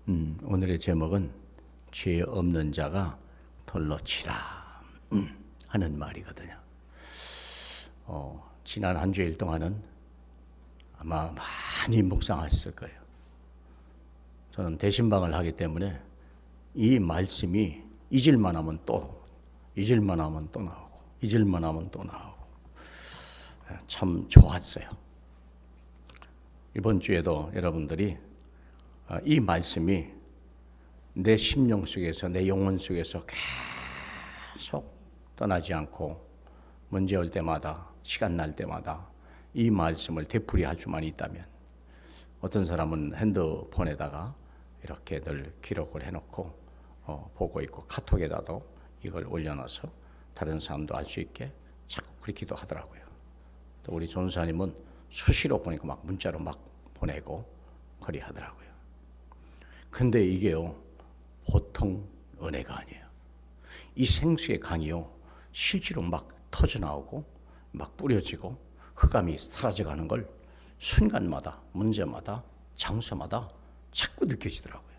오늘의 제목은 죄 없는 자가 돌로 치라 하는 말이거든요. 지난 한 주일 동안은 아마 많이 묵상했을 거예요. 저는 대신방을 하기 때문에 이 말씀이 잊을만 하면 또 나오고 잊을만 하면 또 나오고 참 좋았어요. 이번 주에도 여러분들이 이 말씀이 내 심령 속에서, 내 영혼 속에서 계속 떠나지 않고 문제 올 때마다, 시간 날 때마다 이 말씀을 되풀이할 수만 있다면, 어떤 사람은 핸드폰에다가 이렇게 늘 기록을 해놓고 보고 있고, 카톡에다도 이걸 올려놔서 다른 사람도 알 수 있게 자꾸 그렇기도 하더라고요. 또 우리 전사님은 수시로 보니까 막 문자로 막 보내고 그리 하더라고요. 근데 이게요, 보통 은혜가 아니에요. 이 생수의 강이요, 실제로 막 터져나오고 막 뿌려지고 흑암이 사라져가는 걸 순간마다, 문제마다, 장소마다 자꾸 느껴지더라고요.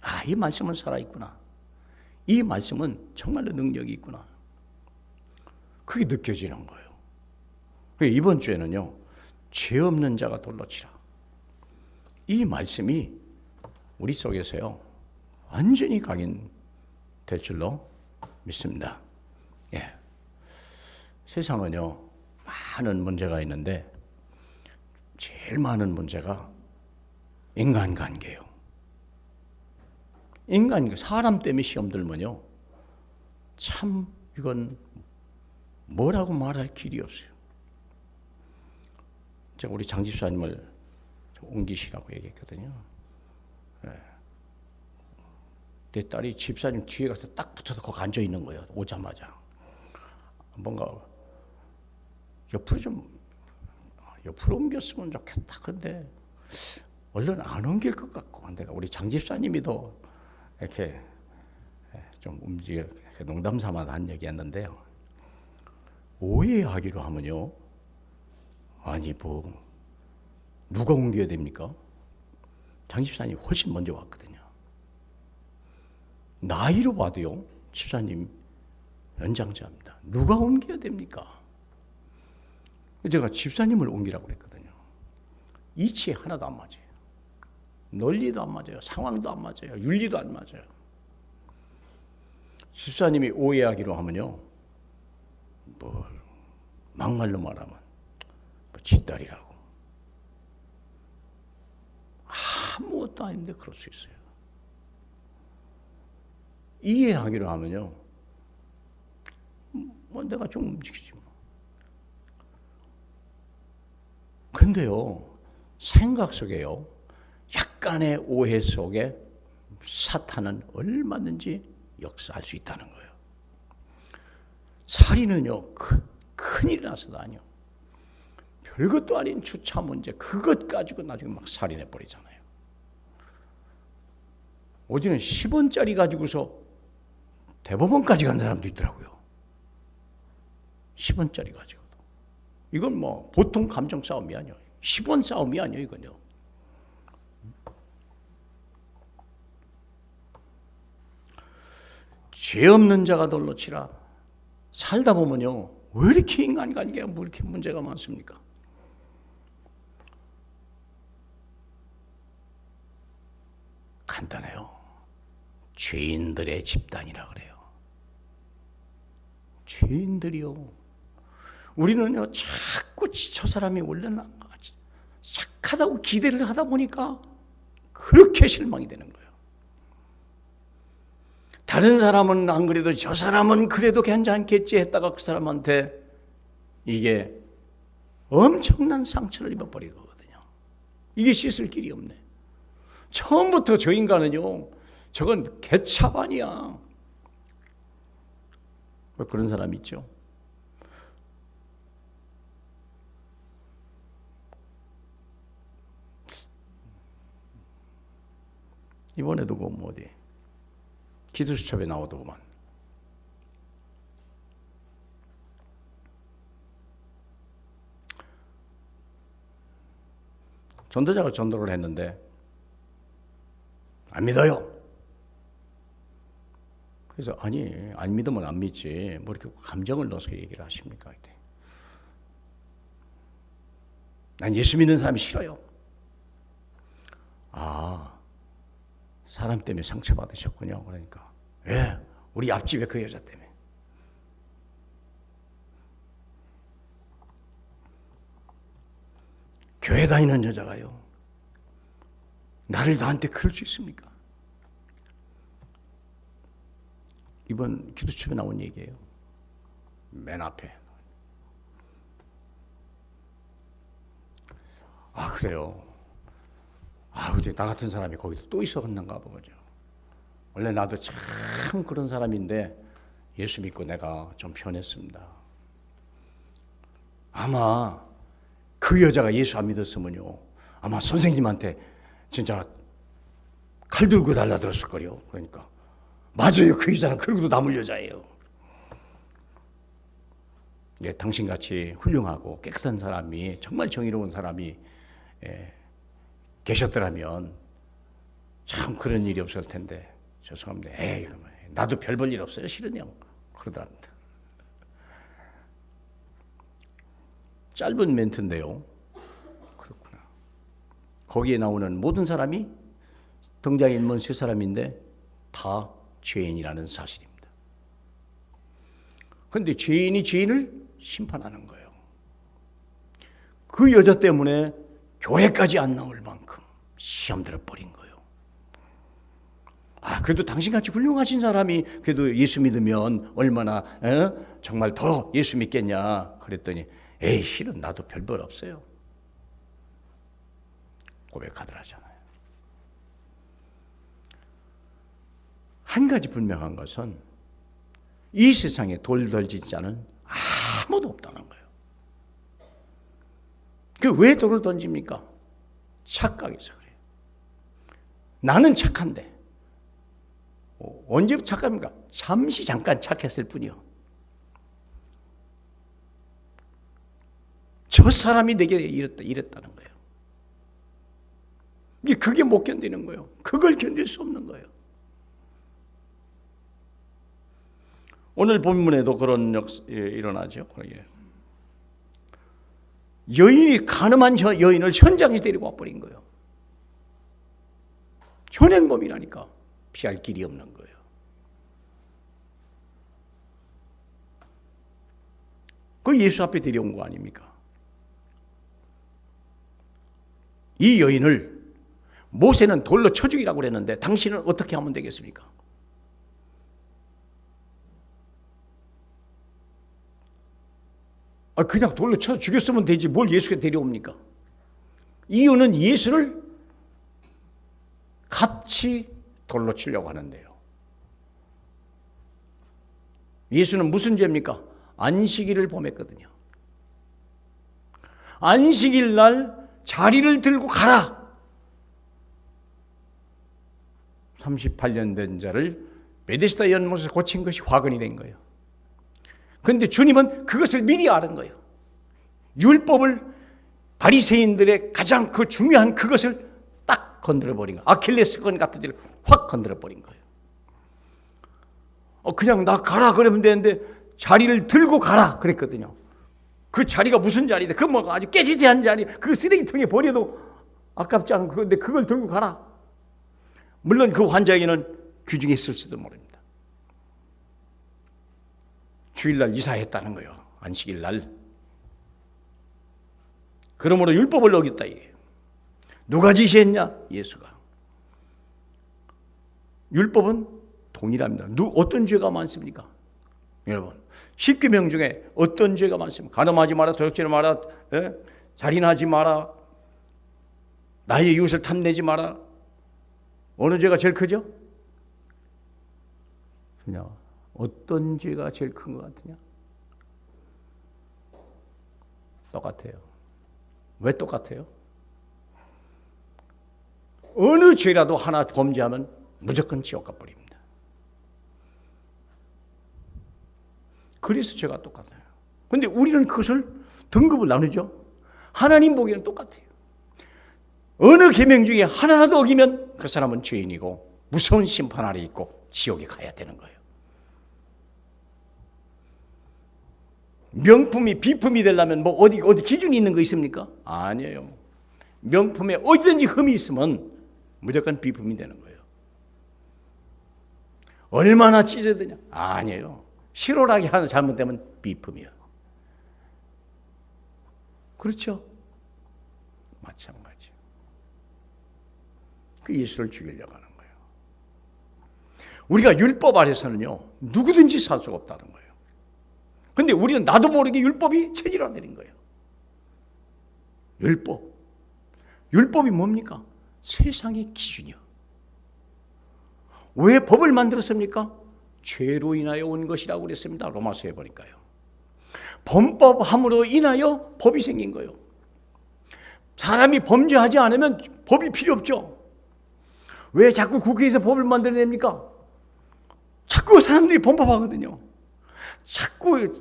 아, 이 말씀은 살아있구나. 이 말씀은 정말로 능력이 있구나. 그게 느껴지는 거예요. 이번 주에는요, 죄 없는 자가 돌로 치라. 이 말씀이 우리 속에서요, 완전히 각인될 줄로 믿습니다. 예. 세상은요, 많은 문제가 있는데 제일 많은 문제가 인간관계예요. 사람 때문에 시험 들면요, 참 이건 뭐라고 말할 길이 없어요. 제가 우리 장 집사님을 옮기시라고 얘기했거든요. 내 딸이 집사님 뒤에 가서 딱 붙어서 거기 앉아 있는 거예요. 오자마자. 뭔가 옆으로 옮겼으면 좋겠다. 그런데 얼른 안 옮길 것 같고, 내가 우리 장 집사님이도 이렇게 좀 움직여, 농담 삼아 한 얘기였는데요. 오해하기로 하면요, 아니 누가 옮겨야 됩니까? 장 집사님이 훨씬 먼저 왔거든요. 나이로 봐도요, 집사님 연장자입니다. 누가 옮겨야 됩니까? 제가 집사님을 옮기라고 그랬거든요. 이치에 하나도 안 맞아요. 논리도 안 맞아요. 상황도 안 맞아요. 윤리도 안 맞아요. 집사님이 오해하기로 하면요, 막말로 말하면 쥐딸이라고. 아무것도 아닌데 그럴 수 있어요. 이해하기로 하면요, 내가 좀 움직이지 뭐. 근데요, 생각 속에요, 약간의 오해 속에 사탄은 얼마든지 역사할 수 있다는 거예요. 살인은요, 큰일이 나서도 아니요, 별것도 아닌 주차 문제, 그것 가지고 나중에 막 살인해 버리잖아요. 어디는 10원짜리 가지고서 대법원까지 간 사람도 있더라고요. 10원짜리 가지고도. 이건 보통 감정 싸움이 아니에요. 10원 싸움이 아니에요, 이건요. 죄 없는 자가 돌로 치라. 살다 보면요, 왜 이렇게 인간관계가 뭐 이렇게 문제가 많습니까? 간단해요. 죄인들의 집단이라 그래요. 죄인들이요. 우리는요, 자꾸 저 사람이 원래는 착하다고 기대를 하다 보니까 그렇게 실망이 되는 거예요. 다른 사람은 안 그래도 저 사람은 그래도 괜찮겠지 했다가 그 사람한테 이게 엄청난 상처를 입어버리거든요. 이게 씻을 길이 없네. 처음부터 저 인간은요, 저건 개차반이야. 그런 사람 있죠. 이번에도 어디 기도수첩에 나오더구만. 전도자가 전도를 했는데 안 믿어요. 그래서 아니 안 믿으면 안 믿지 뭐 이렇게 감정을 넣어서 얘기를 하십니까? 난 예수 믿는 사람이 싫어요. 아, 사람 때문에 상처받으셨군요. 그러니까 예, 우리 앞집에 그 여자 때문에. 교회 다니는 여자가요 나를 나한테 그럴 수 있습니까? 이번 기도첩에 나온 얘기예요. 맨 앞에. 아 그래요. 아 근데 나 같은 사람이 거기서 또 있었는가 보죠. 원래 나도 참 그런 사람인데 예수 믿고 내가 좀 변했습니다. 아마 그 여자가 예수 안 믿었으면요 아마 선생님한테 진짜 칼 들고 달라들었을 거요. 그러니까 맞아요. 그 여자는 그러고도 남을 여자예요. 예, 당신같이 훌륭하고 깨끗한 사람이 정말 정의로운 사람이 계셨더라면 참 그런 일이 없을 텐데 죄송합니다. 에이 나도 별 볼 일 없어요. 실은요. 그러더랍니다. 짧은 멘트인데요. 그렇구나. 거기에 나오는 모든 사람이 등장인물 세 사람인데 다 죄인이라는 사실입니다. 그런데 죄인이 죄인을 심판하는 거예요. 그 여자 때문에 교회까지 안 나올 만큼 시험 들어버린 거예요. 아, 그래도 당신같이 훌륭하신 사람이 그래도 예수 믿으면 얼마나 정말 더 예수 믿겠냐 그랬더니 에이 실은 나도 별별 없어요. 고백하더라잖아요. 한 가지 분명한 것은 이 세상에 돌 던진 자는 아무도 없다는 거예요. 그 왜 돌을 던집니까? 착각해서 그래요. 나는 착한데 언제부터 착합니까? 잠시 잠깐 착했을 뿐이요. 저 사람이 내게 이랬다는 거예요. 그게 못 견디는 거예요. 그걸 견딜 수 없는 거예요. 오늘 본문에도 그런 일어나죠. 여인이 가늠한 여인을 현장에서 데리고 와버린 거예요. 현행범이라니까 피할 길이 없는 거예요. 그 예수 앞에 데려온 거 아닙니까? 이 여인을 모세는 돌로 쳐 죽이라고 그랬는데 당신은 어떻게 하면 되겠습니까? 그냥 돌로 쳐 죽였으면 되지 뭘 예수께 데려옵니까? 이유는 예수를 같이 돌로 치려고 하는데요. 예수는 무슨 죄입니까? 안식일을 범했거든요. 안식일 날 자리를 들고 가라. 38년 된 자를 베데스다 연못에서 고친 것이 화근이 된 거예요. 그런데 주님은 그것을 미리 아는 거예요. 율법을 바리새인들의 가장 그 중요한 그것을 딱 건드려버린 거예요. 아킬레스건 같은 데를 확 건드려버린 거예요. 그냥 나 가라 그러면 되는데 자리를 들고 가라 그랬거든요. 그 자리가 무슨 자리인데 그 뭐 아주 깨지지 않은 자리 그 쓰레기통에 버려도 아깝지 않은 그건데 그걸 들고 가라. 물론 그 환자에게는 규정이 있을 수도 모릅니다. 주일날 이사했다는 거예요. 안식일 날. 그러므로 율법을 어겼다 이게. 누가 지시했냐? 예수가. 율법은 동일합니다. 어떤 죄가 많습니까? 여러분, 10계명 중에 어떤 죄가 많습니까? 간음하지 마라, 도둑질하지 마라, 살인하지 마라, 나의 이웃을 탐내지 마라. 어느 죄가 제일 크죠? 그냥 어떤 죄가 제일 큰 것 같으냐? 똑같아요. 왜 똑같아요? 어느 죄라도 하나 범죄하면 무조건 지옥 가버립니다. 그래서 죄가 똑같아요. 그런데 우리는 그것을 등급을 나누죠. 하나님 보기에는 똑같아요. 어느 계명 중에 하나라도 어기면 그 사람은 죄인이고 무서운 심판 아래 있고 지옥에 가야 되는 거예요. 명품이 비품이 되려면 뭐 어디 기준이 있는 거 있습니까? 아니에요. 명품에 어디든지 흠이 있으면 무조건 비품이 되는 거예요. 얼마나 찢어야 되냐? 아니에요. 실오라기 하나 잘못되면 비품이에요. 그렇죠? 마찬가지. 그 예수를 죽이려고 하는 거예요. 우리가 율법 아래서는요, 누구든지 살 수가 없다는 거예요. 근데 우리는 나도 모르게 율법이 체질화되는 거예요. 율법이 뭡니까? 세상의 기준이요. 왜 법을 만들었습니까? 죄로 인하여 온 것이라고 그랬습니다. 로마서에 보니까요. 범법함으로 인하여 법이 생긴 거예요. 사람이 범죄하지 않으면 법이 필요 없죠. 왜 자꾸 국회에서 법을 만들어냅니까? 자꾸 사람들이 범법하거든요. 자꾸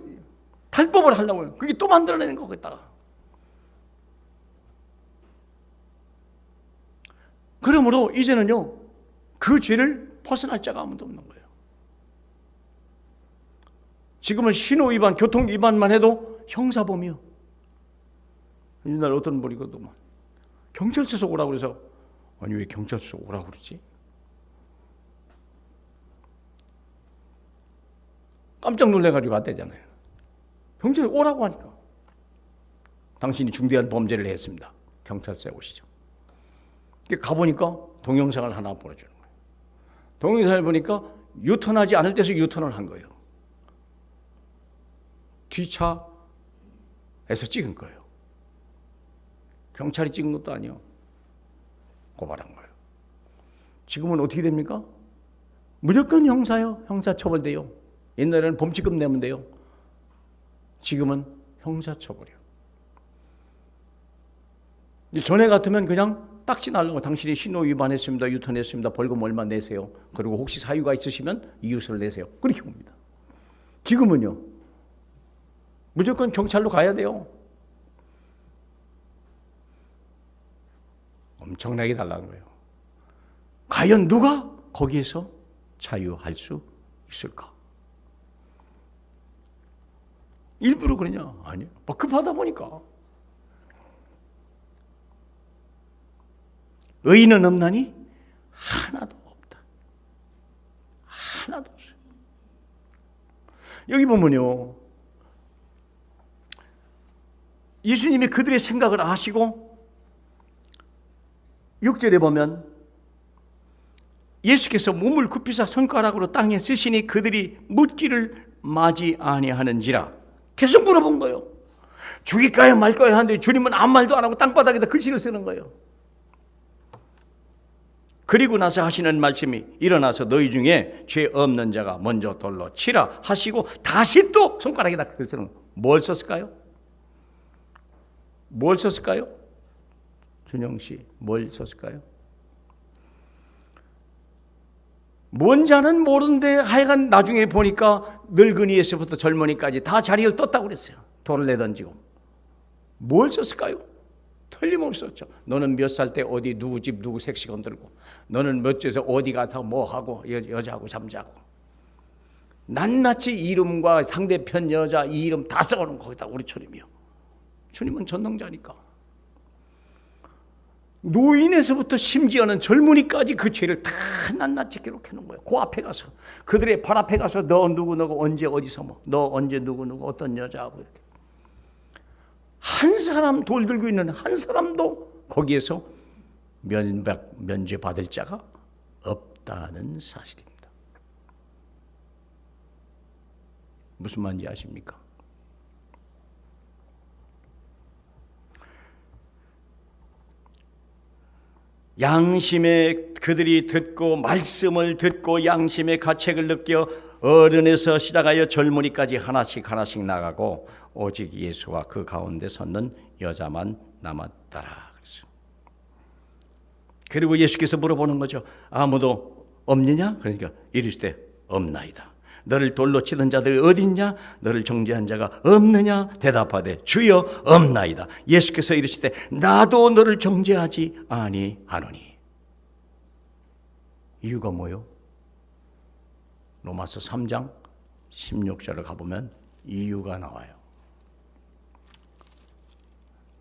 탈법을 하려고 해요. 그게 또 만들어내는 거겠다. 그러므로 이제는요, 그 죄를 벗어날 자가 아무도 없는 거예요. 지금은 신호 위반, 교통 위반만 해도 형사범이요. 옛날 어떤 분이거든요. 경찰서에서 오라고 그래서, 아니 왜 경찰서 오라고 그러지? 깜짝 놀래가지고 왔대잖아요. 경찰에 오라고 하니까. 당신이 중대한 범죄를 했습니다. 경찰서에 오시죠. 가보니까 동영상을 하나 보여주는 거예요. 동영상을 보니까 유턴하지 않을 때서 유턴을 한 거예요. 뒷차에서 찍은 거예요. 경찰이 찍은 것도 아니요. 고발한 거예요. 지금은 어떻게 됩니까? 무조건 형사요. 형사처벌돼요. 옛날에는 범칙금 내면 돼요. 지금은 형사처벌이요. 전에 같으면 그냥 딱지 날라고 당신이 신호 위반했습니다. 유턴했습니다. 벌금 얼마 내세요. 그리고 혹시 사유가 있으시면 이유서를 내세요. 그렇게 봅니다. 지금은요. 무조건 경찰로 가야 돼요. 엄청나게 달라는 거예요. 과연 누가 거기에서 자유할 수 있을까? 일부러 그러냐? 아니요. 급하다 보니까. 의인은 없나니? 하나도 없다. 하나도 없어요. 여기 보면요. 예수님이 그들의 생각을 아시고 6절에 보면 예수께서 몸을 굽히사 손가락으로 땅에 쓰시니 그들이 묻기를 마지 아니하는지라. 계속 물어본 거예요. 죽일까요 말까요 하는데 주님은 아무 말도 안 하고 땅바닥에다 글씨를 쓰는 거예요. 그리고 나서 하시는 말씀이 일어나서 너희 중에 죄 없는 자가 먼저 돌로 치라 하시고 다시 또 손가락에다 글 쓰는 거예요. 뭘 썼을까요? 뭘 썼을까요? 준영 씨, 뭘 썼을까요? 뭔 자는 모르는데 하여간 나중에 보니까 늙은이에서부터 젊은이까지 다 자리를 떴다고 그랬어요. 돌을 내던지고. 뭘 썼을까요? 틀림없이 썼죠. 너는 몇 살 때 어디 누구 집 누구 색시건 들고, 너는 몇 주에서 어디 가서 뭐 하고 여자하고 잠자고, 낱낱이 이름과 상대편 여자 이 이름 다 써놓은 거기다 우리 주님이요. 주님은 전능자니까. 노인에서부터 심지어는 젊은이까지 그 죄를 다 낱낱이 기록해 놓은 거예요. 그 앞에 가서 그들의 발 앞에 가서 너 누구 언제 어디서 뭐 너 언제 누구 어떤 여자하고 이렇게 한 사람 돌 들고 있는 한 사람도 거기에서 면죄 받을 자가 없다는 사실입니다. 무슨 말인지 아십니까? 양심에 그들이 듣고 말씀을 듣고 양심의 가책을 느껴 어른에서 시작하여 젊은이까지 하나씩 나가고 오직 예수와 그 가운데 섰는 여자만 남았더라. 그리고 예수께서 물어보는 거죠. 아무도 없느냐? 그러니까 이르시되 없나이다. 너를 돌로 치던 자들 어딨냐? 너를 정죄한 자가 없느냐? 대답하되 주여 없나이다. 예수께서 이르시되 나도 너를 정죄하지 아니하노니. 이유가 뭐요? 로마서 3장 16절을 가보면 이유가 나와요.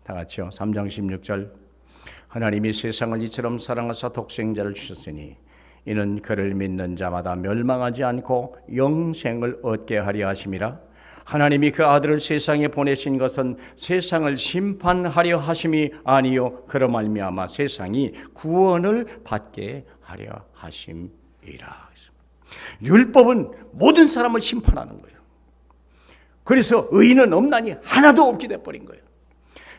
다 같이요. 3장 16절. 하나님이 세상을 이처럼 사랑하사 독생자를 주셨으니 이는 그를 믿는 자마다 멸망하지 않고 영생을 얻게 하려 하심이라. 하나님이 그 아들을 세상에 보내신 것은 세상을 심판하려 하심이 아니요 그로 말미암아 세상이 구원을 받게 하려 하심이라. 율법은 모든 사람을 심판하는 거예요. 그래서 의인은 없나니 하나도 없게 돼버린 거예요.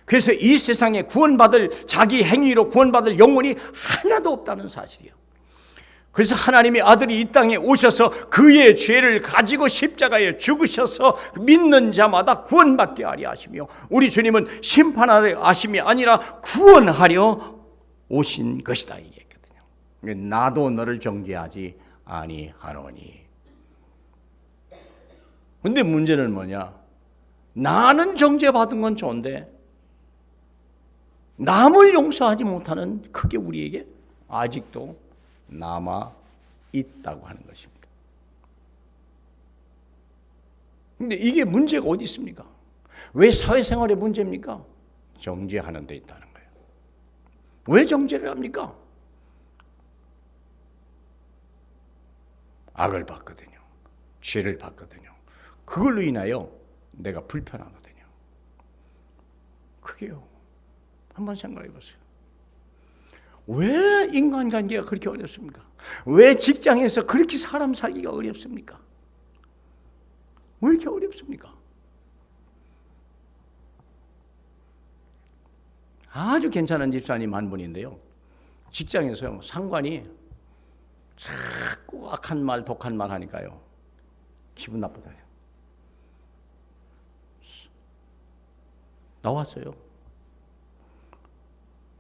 그래서 이 세상에 구원받을, 자기 행위로 구원받을 영혼이 하나도 없다는 사실이에요. 그래서 하나님의 아들이 이 땅에 오셔서 그의 죄를 가지고 십자가에 죽으셔서 믿는 자마다 구원받게 하려 하시며, 우리 주님은 심판하려 하심이 아니라 구원하려 오신 것이다 얘기했거든요. 나도 너를 정죄하지 아니하노니. 근데 문제는 뭐냐? 나는 정죄받은 건 좋은데 남을 용서하지 못하는 그게 우리에게 아직도 남아 있다고 하는 것입니다. 근데 이게 문제가 어디 있습니까? 왜 사회생활의 문제입니까? 정죄하는 데 있다는 거예요. 왜 정죄를 합니까? 악을 받거든요. 죄를 받거든요. 그걸로 인하여 내가 불편하거든요. 그게요. 한번 생각해 보세요. 왜 인간관계가 그렇게 어렵습니까? 왜 직장에서 그렇게 사람 살기가 어렵습니까? 왜 이렇게 어렵습니까? 아주 괜찮은 집사님 한 분인데요. 직장에서 상관이 자꾸 악한 말, 독한 말 하니까요. 기분 나쁘다요. 나왔어요.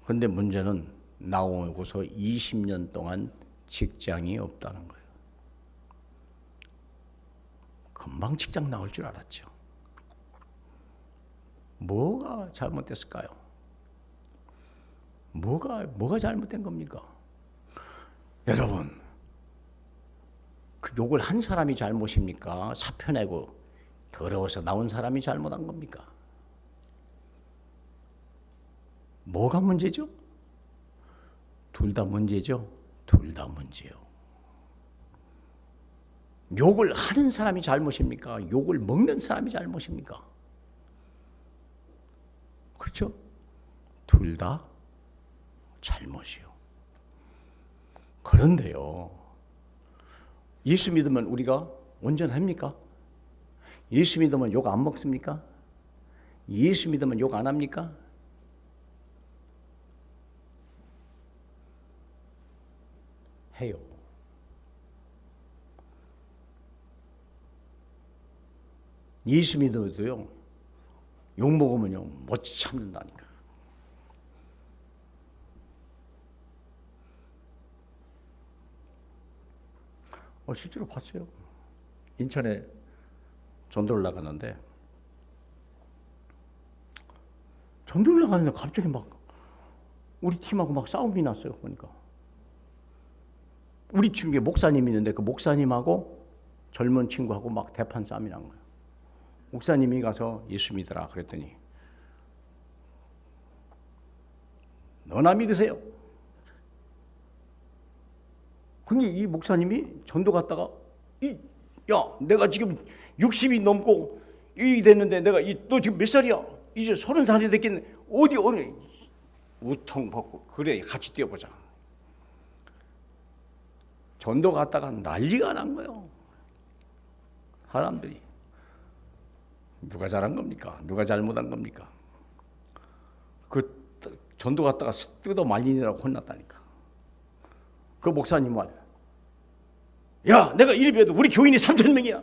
근데 문제는 나오고서 20년 동안 직장이 없다는 거예요. 금방 직장 나올 줄 알았죠. 뭐가 잘못됐을까요? 뭐가 잘못된 겁니까? 여러분, 그 욕을 한 사람이 잘못입니까? 사표 내고 더러워서 나온 사람이 잘못한 겁니까? 뭐가 문제죠? 둘 다 문제죠? 둘 다 문제요. 욕을 하는 사람이 잘못입니까? 욕을 먹는 사람이 잘못입니까? 그렇죠? 둘 다 잘못이요. 그런데요, 예수 믿으면 우리가 온전합니까? 예수 믿으면 욕 안 먹습니까? 예수 믿으면 욕 안 합니까? 해요. 예수 믿어도요, 욕 먹으면요 못 참는다니까. 실제로 봤어요. 인천에 전도를 나갔는데, 전도를 나갔는데 갑자기 막 우리 팀하고 막 싸움이 났어요. 보니까 우리 팀에 목사님이 있는데 그 목사님하고 젊은 친구하고 막 대판 싸움이 난 거예요. 목사님이 가서 예수 믿으라 그랬더니, 너나 믿으세요. 근데 이 목사님이 전도 갔다가, 야, 내가 지금 60이 넘고 이 됐는데 내가 너 지금 몇 살이야? 이제 30살이 됐겠네. 어디 우통 벗고 그래 같이 뛰어보자. 전도 갔다가 난리가 난 거예요. 사람들이. 누가 잘한 겁니까? 누가 잘못한 겁니까? 그 전도 갔다가 뜯어 말리느라고 혼났다니까. 그 목사님 말, 야, 내가 이리 배워도 우리 교인이 3,000명이야.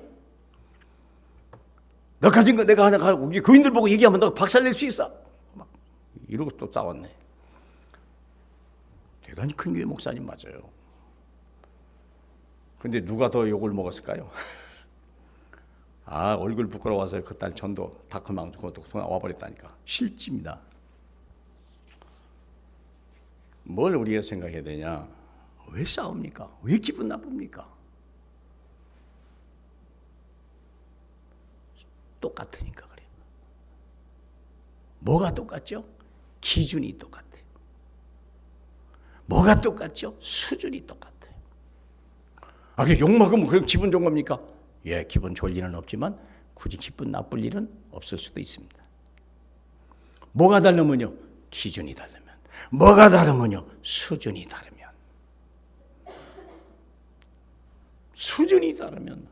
너 가진 거 내가 하나 가고 우리 교인들 보고 얘기하면 너 박살낼 수 있어. 막 이러고 또 싸웠네. 대단히 큰 교회 목사님 맞아요. 근데 누가 더 욕을 먹었을까요? 얼굴 부끄러워서 그딸 전도 다크망 그것도 와버렸다니까. 실지입니다. 뭘 우리가 생각해야 되냐? 왜 싸웁니까? 왜 기분 나쁩니까? 똑같으니까 그래요. 뭐가 똑같죠? 기준이 똑같아요. 뭐가 똑같죠? 수준이 똑같아요. 욕먹으면 그럼 기분 좋은 겁니까? 예, 기분 좋을 일은 없지만 굳이 기분 나쁠 일은 없을 수도 있습니다. 뭐가 다르면요? 기준이 다르면. 뭐가 다르면요? 수준이 다르면. 수준이 다르면.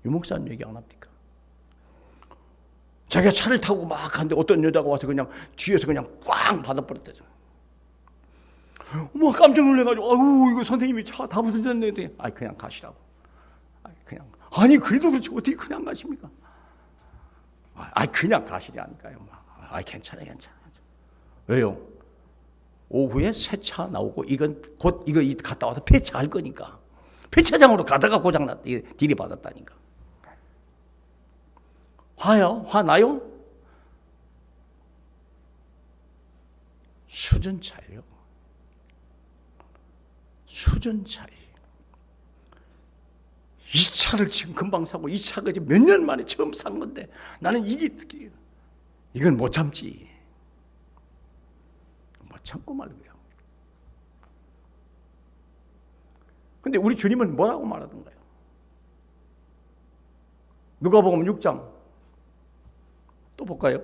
유목사님 얘기 안 합니까? 자기가 차를 타고 막 가는데 어떤 여자가 와서 그냥 뒤에서 그냥 꽝 받아버렸대죠. 깜짝 놀래가지고, 이거 선생님이 차 다 부서졌네. 그냥 가시라고. 그래도 그렇지. 어떻게 그냥 가십니까? 그냥 가시라니까요. 괜찮아요. 왜요? 오후에 새 차 나오고, 이건 곧 이거 갔다 와서 폐차할 거니까. 폐차장으로 가다가 고장났다. 딜이 받았다니까. 화나요? 수준 차이요. 수준 차이. 이 차를 지금 금방 사고 이 차가 지금 몇 년 만에 처음 산 건데 나는 이건 못 참지. 못 참고 말고요. 근데 우리 주님은 뭐라고 말하던가요? 누가복음 6장 또 볼까요?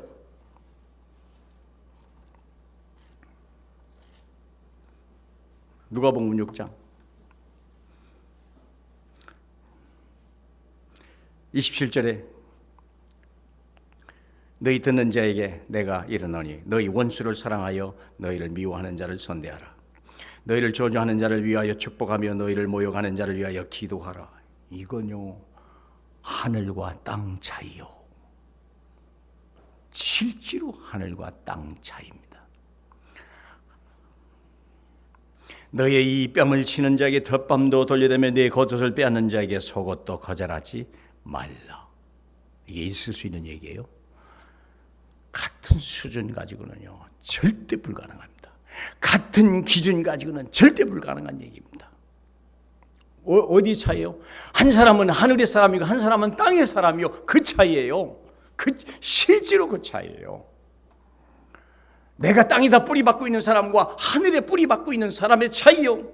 누가복음 6장 27절에 너희 듣는 자에게 내가 이르노니 너희 원수를 사랑하여 너희를 미워하는 자를 선대하라. 너희를 저주하는 자를 위하여 축복하며 너희를 모욕하는 자를 위하여 기도하라. 이건요 하늘과 땅 차이요. 실제로 하늘과 땅 차이입니다. 너희의 이 뺨을 치는 자에게 덧밤도 돌려대며 네 겉옷을 빼앗는 자에게 속옷도 거절하지 말라. 이게 있을 수 있는 얘기예요. 같은 수준 가지고는요 절대 불가능합니다. 같은 기준 가지고는 절대 불가능한 얘기입니다. 어디 차이요? 한 사람은 하늘의 사람이고 한 사람은 땅의 사람이요. 그 차이예요. 실제로 그 차이예요. 내가 땅에다 뿌리 박고 있는 사람과 하늘에 뿌리 박고 있는 사람의 차이요.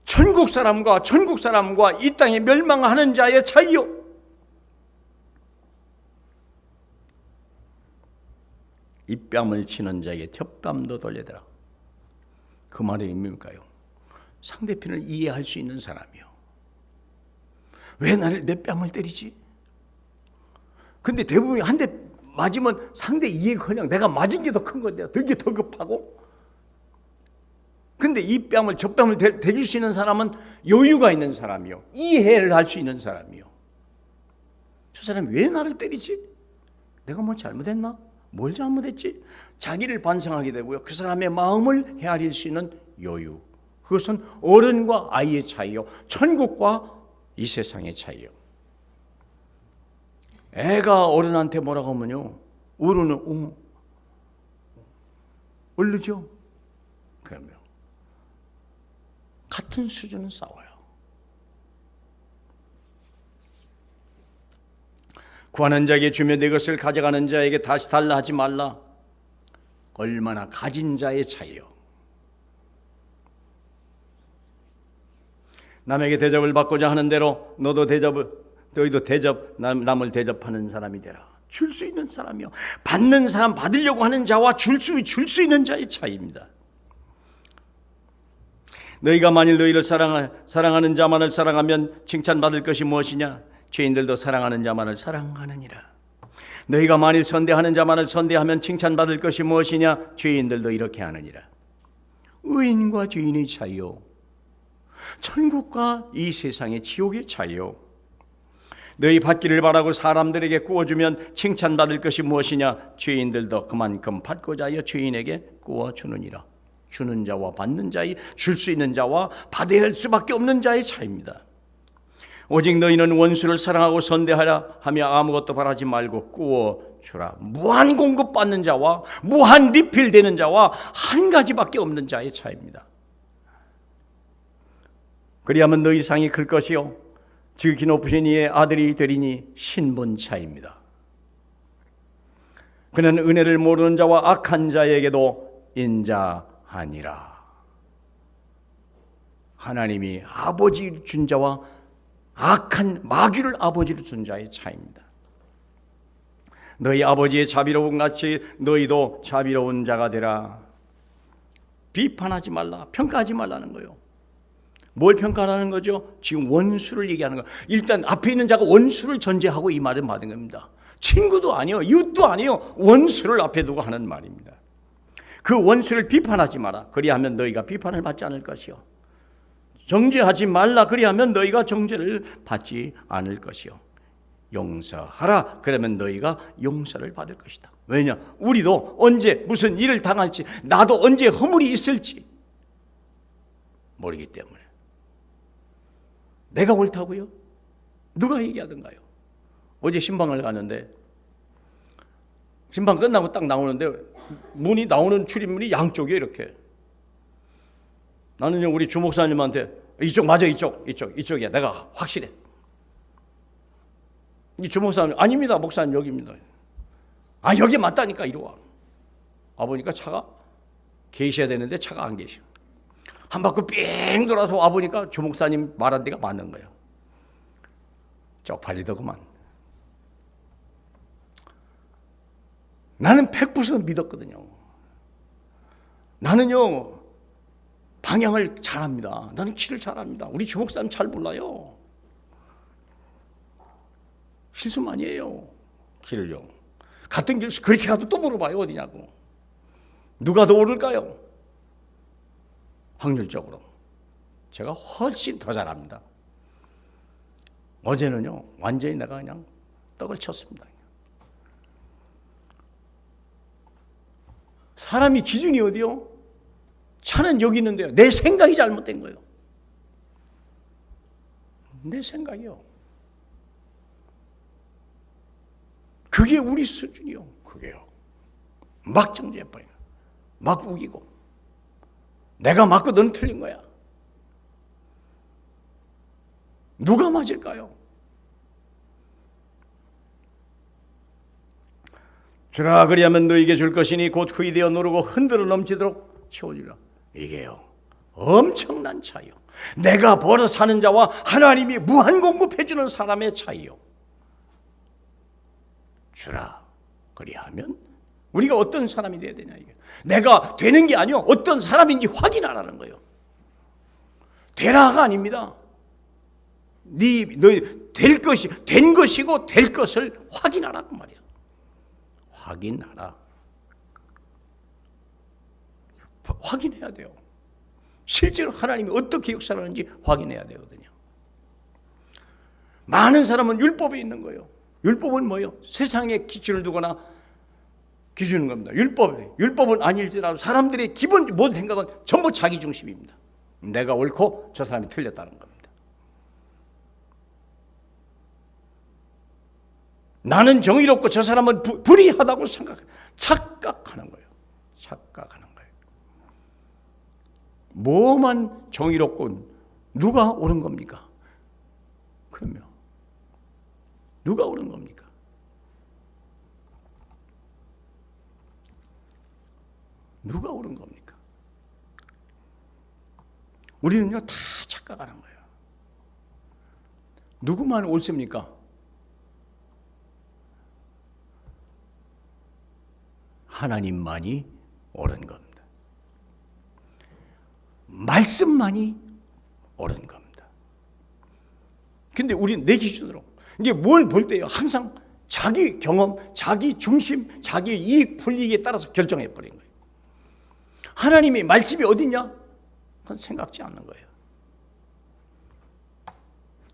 천국 사람과 이 땅에 멸망하는 자의 차이요. 이 뺨을 치는 자에게 혓뺨도 돌려대라. 그 말이 의미일까요? 상대편을 이해할 수 있는 사람이요. 왜 내 뺨을 때리지? 근데 대부분 한 대 맞으면 상대 이해가 그냥 내가 맞은 게 더 큰 건데 되게 더 급하고. 근데 이 뺨을 저 뺨을 대줄 수 있는 사람은 여유가 있는 사람이요. 이해를 할 수 있는 사람이요. 저 사람이 왜 나를 때리지? 내가 뭐 잘못했나? 뭘 잘못했지? 자기를 반성하게 되고요. 그 사람의 마음을 헤아릴 수 있는 여유. 그것은 어른과 아이의 차이요. 천국과 이 세상의 차이요. 애가 어른한테 뭐라고 하면요. 어른은 얼르죠. 그러면 같은 수준은 싸워요. 구하는 자에게 주며 내 것을 가져가는 자에게 다시 달라 하지 말라. 얼마나 가진 자의 차이요. 남에게 대접을 받고자 하는 대로 너희도 남을 대접하는 사람이 되라. 줄 수 있는 사람이요. 받는 사람, 받으려고 하는 자와 줄 수 있는 자의 차이입니다. 너희가 만일 너희를 사랑하는 자만을 사랑하면 칭찬받을 것이 무엇이냐? 죄인들도 사랑하는 자만을 사랑하느니라. 너희가 만일 선대하는 자만을 선대하면 칭찬받을 것이 무엇이냐? 죄인들도 이렇게 하느니라. 의인과 죄인의 차이요. 천국과 이 세상의 지옥의 차이요. 너희 받기를 바라고 사람들에게 구워주면 칭찬받을 것이 무엇이냐? 죄인들도 그만큼 받고자 하여 죄인에게 구워주느니라. 주는 자와 받는 자의, 줄 수 있는 자와 받아야 할 수밖에 없는 자의 차이입니다. 오직 너희는 원수를 사랑하고 선대하라 하며 아무것도 바라지 말고 꾸어 주라. 무한 공급받는 자와 무한 리필되는 자와 한 가지밖에 없는 자의 차이입니다. 그리하면 너희 상이 클 것이요 지극히 높으신 이의 아들이 되리니 신분 차이입니다. 그는 은혜를 모르는 자와 악한 자에게도 인자하니라. 하나님이 아버지 준 자와 악한 마귀를 아버지로 준 자의 차이입니다. 너희 아버지의 자비로운 같이 너희도 자비로운 자가 되라. 비판하지 말라, 평가하지 말라는 거예요. 뭘 평가하는 거죠? 지금 원수를 얘기하는 거예요. 일단 앞에 있는 자가 원수를 전제하고 이 말을 받은 겁니다. 친구도 아니요, 이웃도 아니요, 원수를 앞에 두고 하는 말입니다. 그 원수를 비판하지 마라. 그리하면 너희가 비판을 받지 않을 것이요. 정죄하지 말라. 그리하면 너희가 정죄를 받지 않을 것이요. 용서하라. 그러면 너희가 용서를 받을 것이다. 왜냐? 우리도 언제 무슨 일을 당할지, 나도 언제 허물이 있을지 모르기 때문에. 내가 옳다고요? 누가 얘기하던가요? 어제 신방을 가는데 신방 끝나고 딱 나오는데 문이 나오는 출입문이 양쪽에 이렇게. 나는요 우리 주목사님한테 이쪽 맞아, 이쪽이야. 내가 확실해. 이 주목사님 아닙니다, 목사님 여기입니다. 아 여기 맞다니까 이리 와. 와 보니까 차가 계셔야 되는데 차가 안 계셔. 한 바퀴 삥 돌아서 와 보니까 주목사님 말한 데가 맞는 거예요. 쪽팔리더구만. 나는 100% 믿었거든요. 나는요 방향을 잘합니다. 나는 길을 잘합니다. 우리 주목사님 잘 몰라요. 실수 많이 해요. 길을요. 같은 길 그렇게 가도 또 물어봐요. 어디냐고. 누가 더 오를까요? 확률적으로 제가 훨씬 더 잘합니다. 어제는요 완전히 내가 그냥 떡을 쳤습니다. 사람이 기준이 어디요? 차는 여기 있는데요. 내 생각이 잘못된 거예요. 내 생각이요. 그게 우리 수준이요. 그게요. 막 정죄해버려요. 막 우기고. 내가 맞고 넌 틀린 거야. 누가 맞을까요? 주라 그리하면 너에게 줄 것이니 곧 후이 되어 누르고 흔들어 넘치도록 채워주라. 이게요 엄청난 차이요. 내가 벌어 사는 자와 하나님이 무한 공급해 주는 사람의 차이요. 주라 그리하면 우리가 어떤 사람이 돼야 되냐 이게. 내가 되는 게 아니요 어떤 사람인지 확인하라는 거예요. 되라가 아닙니다. 너희 될 것이 된 것이고 될 것을 확인하라고 말이야. 확인하라. 확인해야 돼요. 실제로 하나님이 어떻게 역사하는지 확인해야 되거든요. 많은 사람은 율법에 있는 거예요. 율법은 뭐예요? 세상에 기준을 두거나 기준인 겁니다. 율법은 아닐지라도 사람들의 기본 모든 생각은 전부 자기 중심입니다. 내가 옳고 저 사람이 틀렸다는 겁니다. 나는 정의롭고 저 사람은 불의하다고 착각하는 거예요. 착각하는 거예요. 뭐만 정의롭고 누가 옳은 겁니까? 그러면 누가 옳은 겁니까? 누가 옳은 겁니까? 우리는요 다 착각하는 거예요. 누구만 옳습니까? 하나님만이 옳은 겁니다. 말씀만이 옳은 겁니다. 근데 우리는 내 기준으로 이게 뭘 볼 때요 항상 자기 경험, 자기 중심, 자기 이익 불이익에 따라서 결정해 버린 거예요. 하나님의 말씀이 어디냐? 그건 생각지 않는 거예요.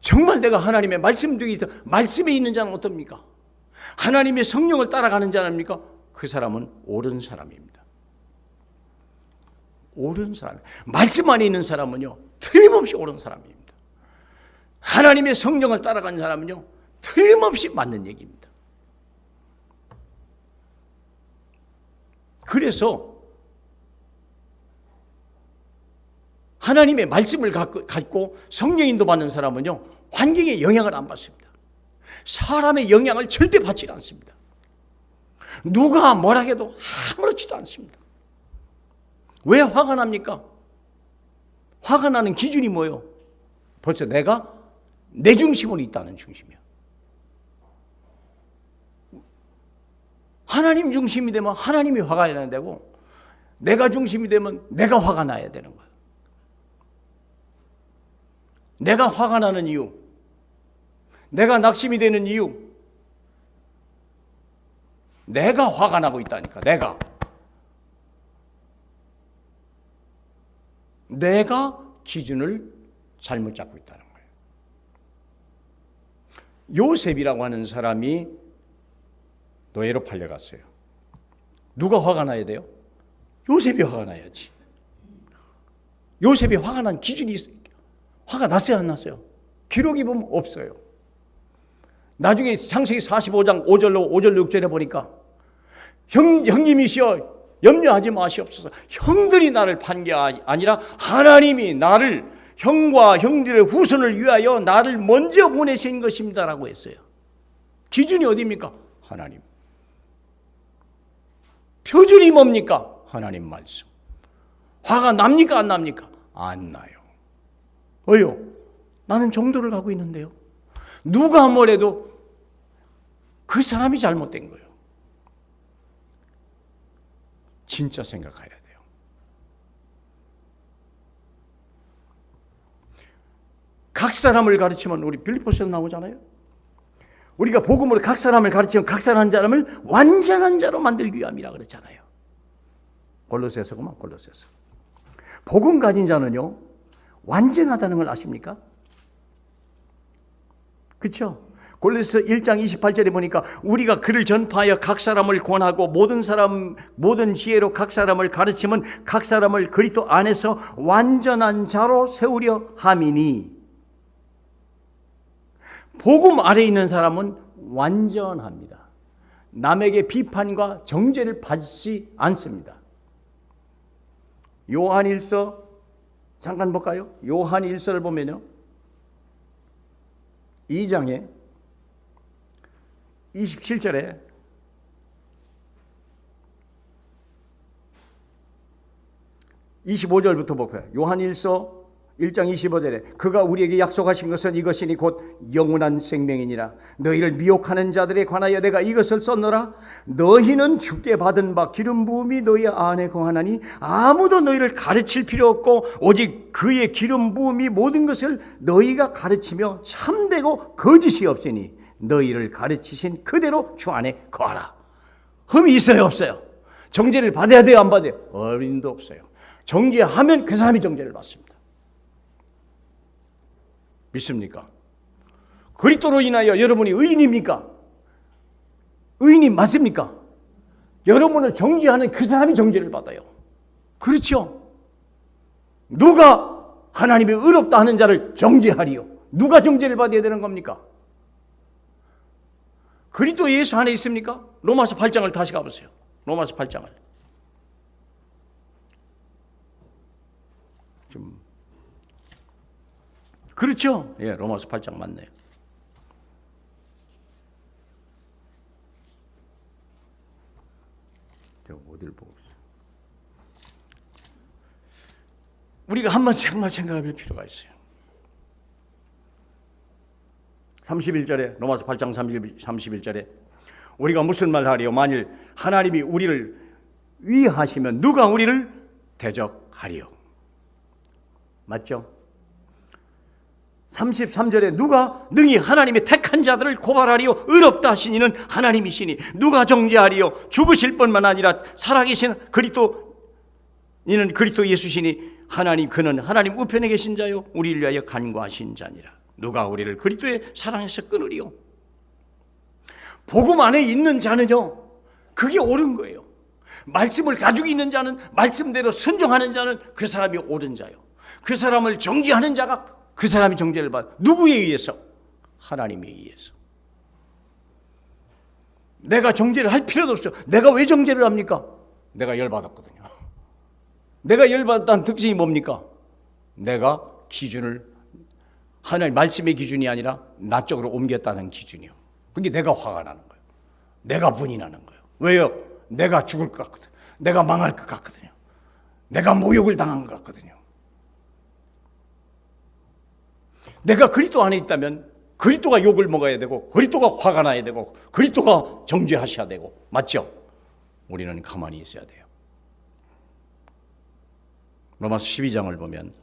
정말 내가 하나님의 말씀에 있는 자는 어떻습니까? 하나님의 성령을 따라가는 자입니까? 그 사람은 옳은 사람입니다. 옳은 사람. 말씀 안에 있는 사람은요 틀림없이 옳은 사람입니다. 하나님의 성령을 따라가는 사람은요, 틀림없이 맞는 얘기입니다. 그래서 하나님의 말씀을 갖고 성령 인도받는 사람은요, 환경의 영향을 안 받습니다. 사람의 영향을 절대 받지 않습니다. 누가 뭐라 해도 아무렇지도 않습니다. 왜 화가 납니까? 화가 나는 기준이 뭐예요? 벌써 내가 내 중심으로 있다는 중심이야. 하나님 중심이 되면 하나님이 화가 나야 되고, 내가 중심이 되면 내가 화가 나야 되는 거야. 내가 화가 나는 이유, 내가 낙심이 되는 이유, 내가 화가 나고 있다니까. 내가 기준을 잘못 잡고 있다는 거예요. 요셉이라고 하는 사람이 노예로 팔려갔어요. 누가 화가 나야 돼요? 요셉이 화가 나야지. 요셉이 화가 난 기준이 화가 났어요, 안 났어요? 기록이 보면 없어요. 나중에 창세기 45장 5절로 6절에 보니까 형님이시여 염려하지 마시옵소서. 형들이 나를 판 게 아니라 하나님이 나를, 형과 형들의 후손을 위하여 나를 먼저 보내신 것입니다라고 했어요. 기준이 어디입니까? 하나님. 표준이 뭡니까? 하나님 말씀. 화가 납니까? 안 납니까? 안 나요. 왜요? 나는 정도를 가고 있는데요. 누가 뭐래도 그 사람이 잘못된 거예요. 진짜 생각해야 돼요. 각 사람을 가르치면, 우리 빌립보서에 나오잖아요. 우리가 복음으로 각 사람을 가르치면 각 사람을 완전한 자로 만들기 위함이라 그랬잖아요. 골로새서구만, 골로새서. 복음 가진 자는요, 완전하다는 걸 아십니까? 그렇죠? 골로새서 1장 28절에 보니까 우리가 그를 전파하여 각 사람을 권하고 모든 지혜로 각 사람을 가르치면 각 사람을 그리스도 안에서 완전한 자로 세우려 함이니. 복음 아래 있는 사람은 완전합니다. 남에게 비판과 정죄를 받지 않습니다. 요한일서 잠깐 볼까요? 요한일서를 보면요, 2장에 27절에 (25절부터) 볼까요? 요한일서 1장 25절에 그가 우리에게 약속하신 것은 이것이니 곧 영원한 생명이니라. 너희를 미혹하는 자들에 관하여 내가 이것을 썼노라. 너희는 주께 받은 바 기름 부음이 너희 안에 거하나니 아무도 너희를 가르칠 필요 없고 오직 그의 기름 부음이 모든 것을 너희가 가르치며 참되고 거짓이 없으니 너희를 가르치신 그대로 주 안에 거하라. 흠이 있어요, 없어요? 정죄를 받아야 돼요, 안 받아요? 어림도 없어요. 정죄하면 그 사람이 정죄를 받습니다. 믿습니까? 그리스도로 인하여 여러분이 의인입니까? 의인이 맞습니까? 여러분을 정죄하는 그 사람이 정죄를 받아요. 그렇죠? 누가 하나님이 의롭다 하는 자를 정죄하리요? 누가 정죄를 받아야 되는 겁니까? 그리스도 예수 안에 있습니까? 로마서 8장을 다시 가보세요. 로마서 8장을. 좀 그렇죠? 예, 로마서 8장 맞네요. 제가 어디를 보고 있어요? 우리가 한 번 정말 생각할 필요가 있어요. 31절에, 로마서 8장 31절에 우리가 무슨 말 하리요? 만일 하나님이 우리를 위하시면 누가 우리를 대적하리요? 맞죠? 33절에 누가 능히 하나님의 택한 자들을 고발하리요? 의롭다 하신 이는 하나님이시니 누가 정죄하리요? 죽으실 뿐만 아니라 살아계신 이는 그리스도 예수시니 그는 하나님 우편에 계신 자요 우리를 위하여 간구하신 자니라. 누가 우리를 그리스도의 사랑에서 끊으리요? 복음 안에 있는 자는요, 그게 옳은 거예요. 말씀을 가지고 있는 자는, 말씀대로 순종하는 자는 그 사람이 옳은 자요. 그 사람을 정죄하는 자가 그 사람이 정죄를 받아. 누구에 의해서? 하나님에 의해서. 내가 정죄를 할 필요도 없어요. 내가 왜 정죄를 합니까? 내가 열받았거든요. 내가 열받았다는 특징이 뭡니까? 내가 기준을 하나님 말씀의 기준이 아니라 나 쪽으로 옮겼다는 기준이요. 그게 내가 화가 나는 거예요. 내가 분이 나는 거예요. 왜요? 내가 죽을 것 같거든. 내가 망할 것 같거든요. 내가 모욕을 당한 것 같거든요. 내가 그리스도 안에 있다면 그리스도가 욕을 먹어야 되고 그리스도가 화가 나야 되고 그리스도가 정죄하셔야 되고, 맞죠? 우리는 가만히 있어야 돼요. 로마서 12장을 보면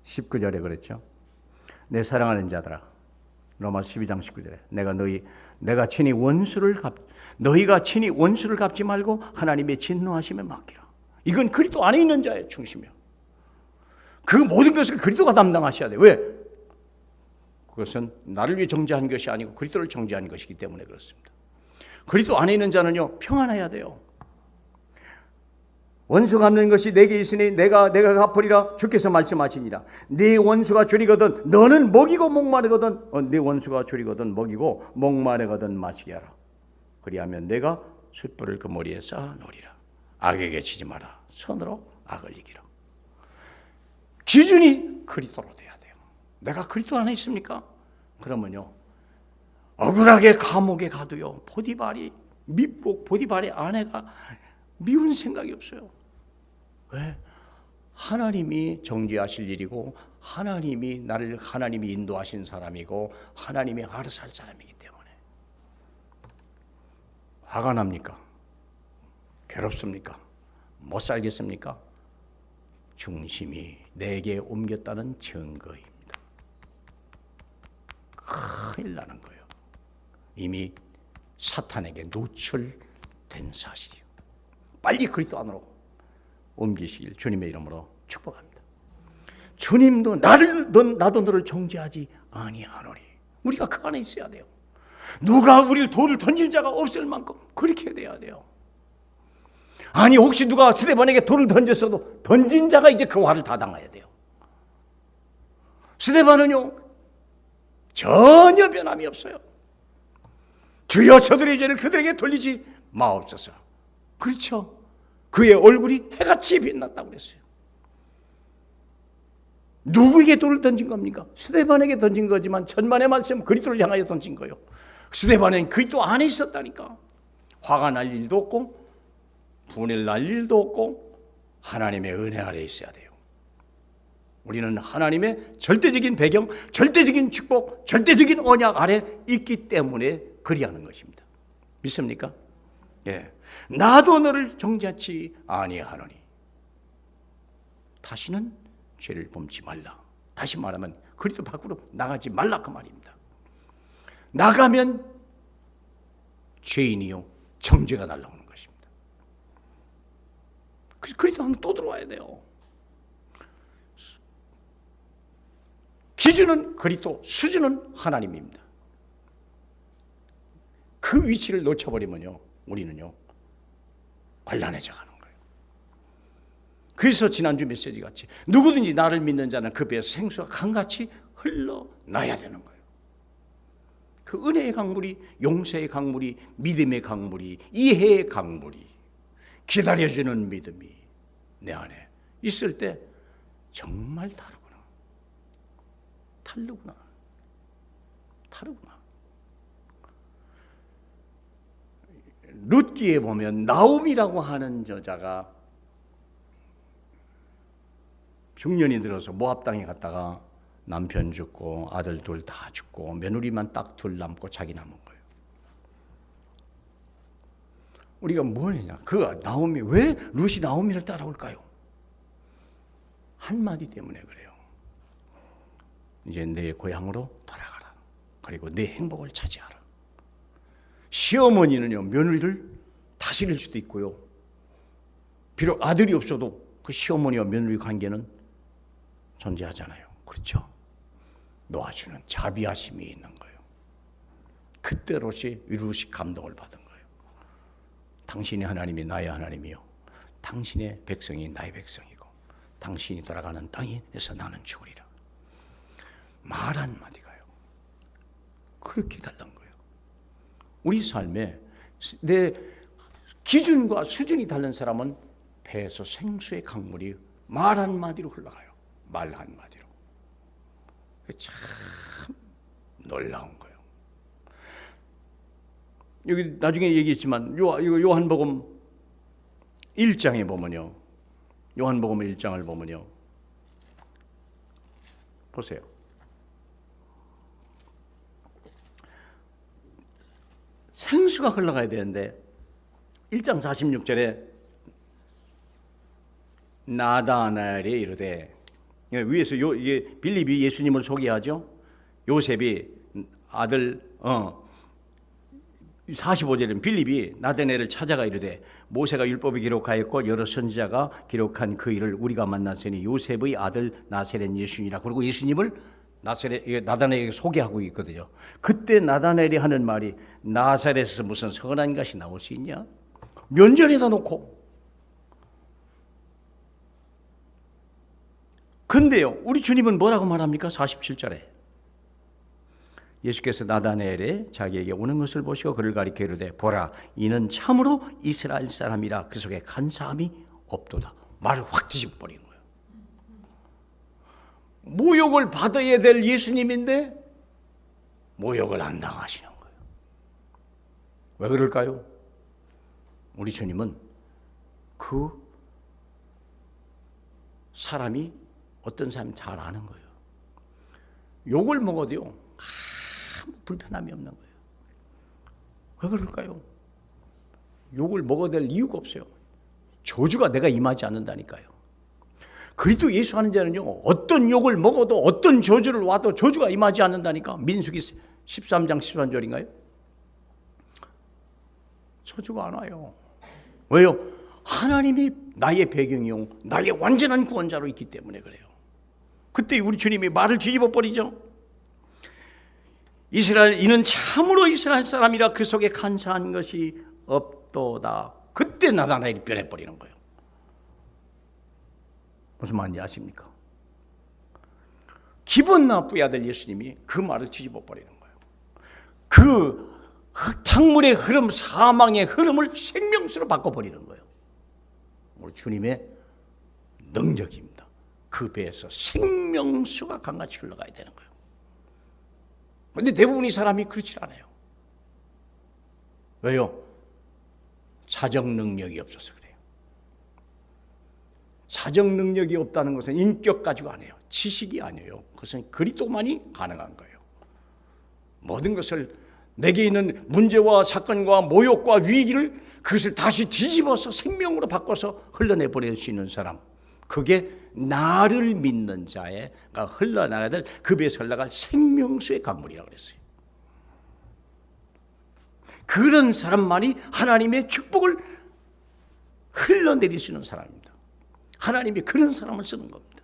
19절에 그랬죠. 내 사랑하는 자들아, 로마서 12장 19절에 너희가 친히 원수를 갚지 말고 하나님의 진노하심에 맡기라. 이건 그리스도 안에 있는 자의 중심이에요. 그 모든 것을 그리스도가 담당하셔야 돼요. 왜? 그것은 나를 위해 정죄한 것이 아니고 그리스도를 정죄한 것이기 때문에 그렇습니다. 그리스도 안에 있는 자는요, 평안해야 돼요. 원수 갚는 것이 내게 있으니 내가 갚으리라 주께서 말씀하시니라. 네 원수가 줄이거든 너는 먹이고 목마르거든 네 원수가 줄이거든 먹이고 목마르거든 마시게 하라. 그리하면 내가 숯불을 그 머리에 쌓아 놓으리라. 악에게 지지 마라. 손으로 악을 이기라. 기준이 그리스도로 돼야 돼요. 내가 그리스도 안에 있습니까? 그러면요, 억울하게 감옥에 가도요, 보디발의 아내가 미운 생각이 없어요. 왜? 하나님이 정죄하실 일이고 하나님이 인도하신 사람이고 하나님이 알아서 할 사람이기 때문에. 화가 납니까? 괴롭습니까? 못 살겠습니까? 중심이 내게 옮겼다는 증거입니다. 큰일 나는 거예요. 이미 사탄에게 노출된 사실이에요. 빨리 그리스도 안으로 옮기시길 주님의 이름으로 축복합니다. 주님도 나도 너를 정죄하지 아니하노니. 우리가 그 안에 있어야 돼요. 누가 우리를 돌을 던질 자가 없을 만큼 그렇게 돼야 돼요. 아니, 혹시 누가 스데반에게 돌을 던졌어도 던진 자가 이제 그 화를 다 당해야 돼요. 스데반은요, 전혀 변함이 없어요. 주여 저들의 죄를 그들에게 돌리지 마옵소서. 그렇죠. 그의 얼굴이 해같이 빛났다고 그랬어요. 누구에게 돌을 던진 겁니까? 스데반에게 던진 거지만 천만의 말씀 그리스도를 향하여 던진 거예요. 스데반은 그리스도 안에 있었다니까. 화가 날 일도 없고 분을 날 일도 없고 하나님의 은혜 아래 있어야 돼요. 우리는 하나님의 절대적인 배경, 절대적인 축복, 절대적인 언약 아래 있기 때문에 그리하는 것입니다. 믿습니까? 예. 나도 너를 정죄하지 아니하노니. 다시는 죄를 범치 말라. 다시 말하면 그리스도 밖으로 나가지 말라 그 말입니다. 나가면 죄인이요 정죄가 날라오는 것입니다. 그리스도 하면 또 들어와야 돼요. 기준은 그리스도, 수준은 하나님입니다. 그 위치를 놓쳐버리면요, 우리는요 곤란해져 가는 거예요. 그래서 지난주 메시지 같이 누구든지 나를 믿는 자는 그 배에서 생수가 강같이 흘러나야 되는 거예요. 그 은혜의 강물이, 용서의 강물이, 믿음의 강물이, 이해의 강물이, 기다려주는 믿음이 내 안에 있을 때 정말 다르구나. 다르구나. 룻기에 보면 나옴이라고 하는 저자가 중년이 들어서 모압 땅에 갔다가 남편 죽고 아들 둘 다 죽고 며느리만 딱 둘 남고 자기 남은 거예요. 우리가 뭘 했냐? 왜 룻이 나오미를 따라올까요? 한마디 때문에 그래요. 이제 내 고향으로 돌아가라. 그리고 내 행복을 차지하라. 시어머니는요, 며느리를 다스릴 수도 있고요. 비록 아들이 없어도 그 시어머니와 며느리 관계는 존재하잖아요. 그렇죠? 놓아주는 자비하심이 있는 거예요. 그때로시 룻이 감동을 받은 거예요. 당신이 하나님이 나의 하나님이요, 당신의 백성이 나의 백성이고 당신이 돌아가는 땅에서 나는 죽으리라. 말 한마디가요, 그렇게 달란 거예요. 우리 삶에 내 기준과 수준이 다른 사람은 배에서 생수의 강물이 말 한마디로 흘러가요. 말 한마디로. 참 놀라운 거예요. 여기 나중에 얘기했지만 요한복음 1장에 보면요, 요한복음 1장을 보면요, 보세요. 생수가 흘러가야 되는데 1장 46절에 나다나엘이 이르되, 위에서 이게 빌립이 예수님을 소개하죠. 요셉이 아들 45절에는 빌립이 나다나엘을 찾아가 이르되 모세가 율법에 기록하였고 여러 선지자가 기록한 그 일을 우리가 만났으니 요셉의 아들 나사렛 예수니라. 그리고 예수님을 나다나엘에게 소개하고 있거든요. 그때 나다나엘이 하는 말이, 나사렛에서 무슨 선한 것이 나올 수 있냐? 면전에다 놓고. 근데요, 우리 주님은 뭐라고 말합니까? 47절에 예수께서 나다나엘의 자기에게 오는 것을 보시고 그를 가리켜 이르되 보라, 이는 참으로 이스라엘 사람이라 그 속에 간사함이 없도다. 말을 확 뒤집어버린 거예요. 모욕을 받아야 될 예수님인데 모욕을 안 당하시는 거예요. 왜 그럴까요? 우리 주님은 그 사람이 어떤 사람이 잘 아는 거예요. 욕을 먹어도요, 아무 불편함이 없는 거예요. 왜 그럴까요? 욕을 먹어야 될 이유가 없어요. 저주가 내가 임하지 않는다니까요. 그리스도 예수 하는 자는요, 어떤 욕을 먹어도 어떤 저주를 와도 저주가 임하지 않는다니까. 민수기 13장 13절인가요? 저주가 안 와요. 왜요? 하나님이 나의 배경이요, 나의 완전한 구원자로 있기 때문에 그래요. 그때 우리 주님이 말을 뒤집어 버리죠. 이는 참으로 이스라엘 사람이라 그 속에 간사한 것이 없도다. 그때 나다나엘이 변해버리는 거예요. 무슨 말인지 아십니까? 기분 나쁘야 될 예수님이 그 말을 뒤집어 버리는 거예요. 그 탕물의 흐름, 사망의 흐름을 생명수로 바꿔버리는 거예요. 우리 주님의 능력입니다. 그 배에서 생명수가 강같이 흘러가야 되는 거예요. 그런데 대부분의 사람이 그렇지 않아요. 왜요? 자정 능력이 없어서 그래요. 자정 능력이 없다는 것은 인격 가지고 안 해요. 지식이 아니에요. 그것은 그리스도만이 가능한 거예요. 모든 것을, 내게 있는 문제와 사건과 모욕과 위기를, 그것을 다시 뒤집어서 생명으로 바꿔서 흘러내보낼 수 있는 사람, 그게 나를 믿는 자가 흘러나가야 될, 그 배에서 흘러갈 생명수의 강물이라고 그랬어요. 그런 사람만이 하나님의 축복을 흘러내릴 수 있는 사람입니다. 하나님이 그런 사람을 쓰는 겁니다.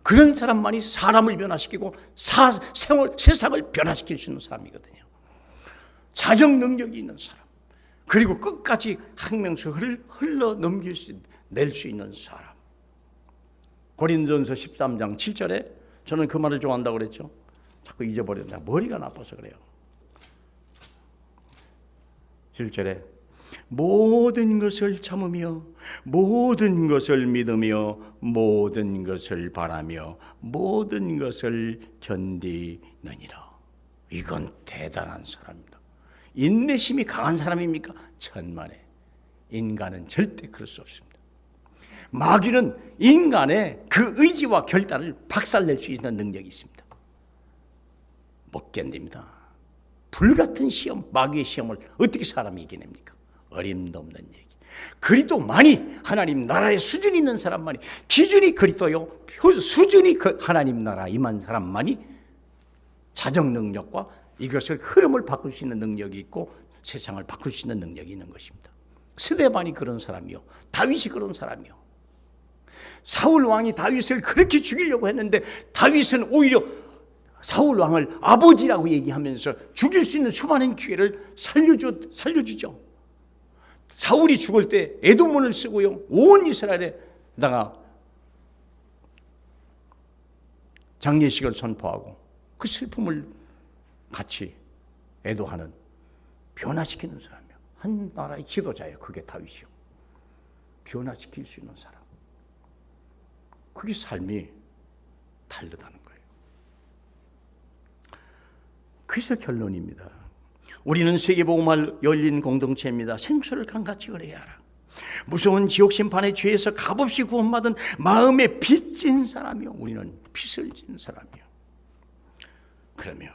그런 사람만이 사람을 변화시키고 세상을 변화시킬 수 있는 사람이거든요. 자정 능력이 있는 사람, 그리고 끝까지 생명수를 낼 수 있는 사람. 고린도전서 13장 7절에, 저는 그 말을 좋아한다고 그랬죠. 자꾸 잊어버린다. 머리가 나빠서 그래요. 7절에 모든 것을 참으며 모든 것을 믿으며 모든 것을 바라며 모든 것을 견디느니라. 이건 대단한 사람입니다. 인내심이 강한 사람입니까? 천만에. 인간은 절대 그럴 수 없습니다. 마귀는 인간의 그 의지와 결단을 박살낼 수 있는 능력이 있습니다. 못 견딥니다. 불같은 시험, 마귀의 시험을 어떻게 사람이 이겨냅니까? 어림도 없는 얘기. 그리스도만이 하나님 나라의 수준이 있는 사람만이, 기준이 그리스도요, 수준이 하나님 나라 임한 사람만이 자정 능력과 이것을 흐름을 바꿀 수 있는 능력이 있고 세상을 바꿀 수 있는 능력이 있는 것입니다. 스데반이 그런 사람이요, 다윗이 그런 사람이요. 사울 왕이 다윗을 그렇게 죽이려고 했는데 다윗은 오히려 사울 왕을 아버지라고 얘기하면서 죽일 수 있는 수많은 기회를 살려주죠. 사울이 죽을 때 에돔문을 쓰고요, 온 이스라엘에다가 장례식을 선포하고 그 슬픔을 같이 애도하는, 변화시키는 사람이요, 한 나라의 지도자예요. 그게 다윗이요. 변화시킬 수 있는 사람. 그게 삶이 다르다는 거예요. 그래서 결론입니다. 우리는 세계복음화 열린 공동체입니다. 생수를 강같이 그래야 하라. 무서운 지옥 심판의 죄에서 값없이 구원받은 마음에 빚진 사람이요, 우리는 빚을 진 사람이요. 그러면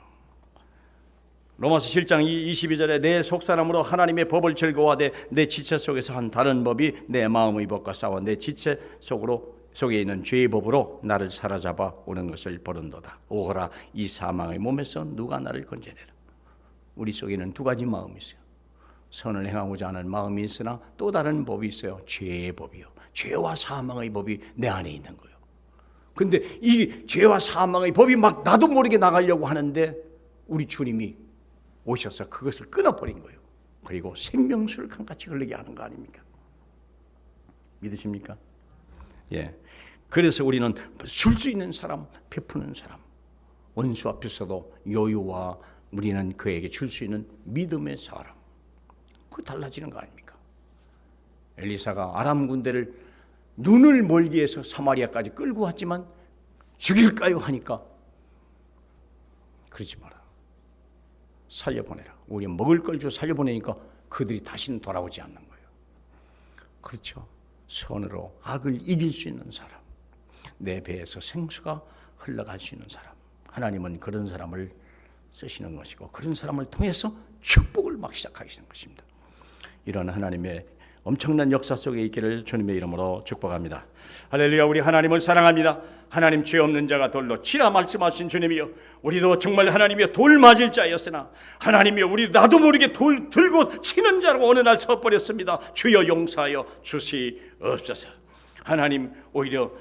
로마서 7장 22절에 내 속사람으로 하나님의 법을 즐거워하되 내 지체 속에서 한 다른 법이 내 마음의 법과 싸워 내 지체 속에 있는 죄의 법으로 나를 사로잡아 오는 것을 보는도다. 오호라, 이 사망의 몸에서 누가 나를 건져내라. 우리 속에는 두 가지 마음이 있어요. 선을 행하고자 하는 마음이 있으나 또 다른 법이 있어요. 죄의 법이요. 죄와 사망의 법이 내 안에 있는 거예요. 근데 이 죄와 사망의 법이 막 나도 모르게 나가려고 하는데 우리 주님이 오셔서 그것을 끊어버린 거예요. 그리고 생명수를 강같이 흐르게 하는 거 아닙니까? 믿으십니까? 예. 그래서 우리는 줄 수 있는 사람, 베푸는 사람, 원수 앞에서도 여유와 우리는 그에게 줄 수 있는 믿음의 사람. 그 달라지는 거 아닙니까? 엘리사가 아람 군대를 눈을 멀게 해서 사마리아까지 끌고 왔지만 죽일까요 하니까 그러지 마라. 살려보내라. 우리 먹을 걸 줘 살려보내니까 그들이 다시는 돌아오지 않는 거예요. 그렇죠. 선으로 악을 이길 수 있는 사람, 내 배에서 생수가 흘러갈 수 있는 사람, 하나님은 그런 사람을 쓰시는 것이고 그런 사람을 통해서 축복을 막 시작하시는 것입니다. 이런 하나님의 엄청난 역사 속에 있기를 주님의 이름으로 축복합니다. 할렐루야. 우리 하나님을 사랑합니다. 하나님, 죄 없는 자가 돌로 치라 말씀하신 주님이여, 우리도 정말 하나님이여 돌 맞을 자였으나 하나님이여 우리 나도 모르게 돌 들고 치는 자라고 어느 날 서버렸습니다. 주여 용서하여 주시옵소서. 하나님, 오히려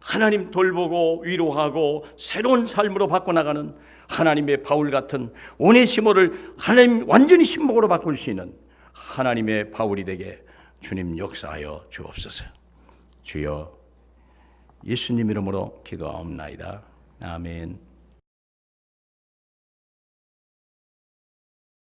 하나님 돌보고 위로하고 새로운 삶으로 바꿔나가는 하나님의 바울 같은 오네시모를 하나님 완전히 신목으로 바꿀 수 있는 하나님의 바울이 되게 주님 역사하여 주옵소서. 주여 예수님 이름으로 기도하옵나이다. 아멘.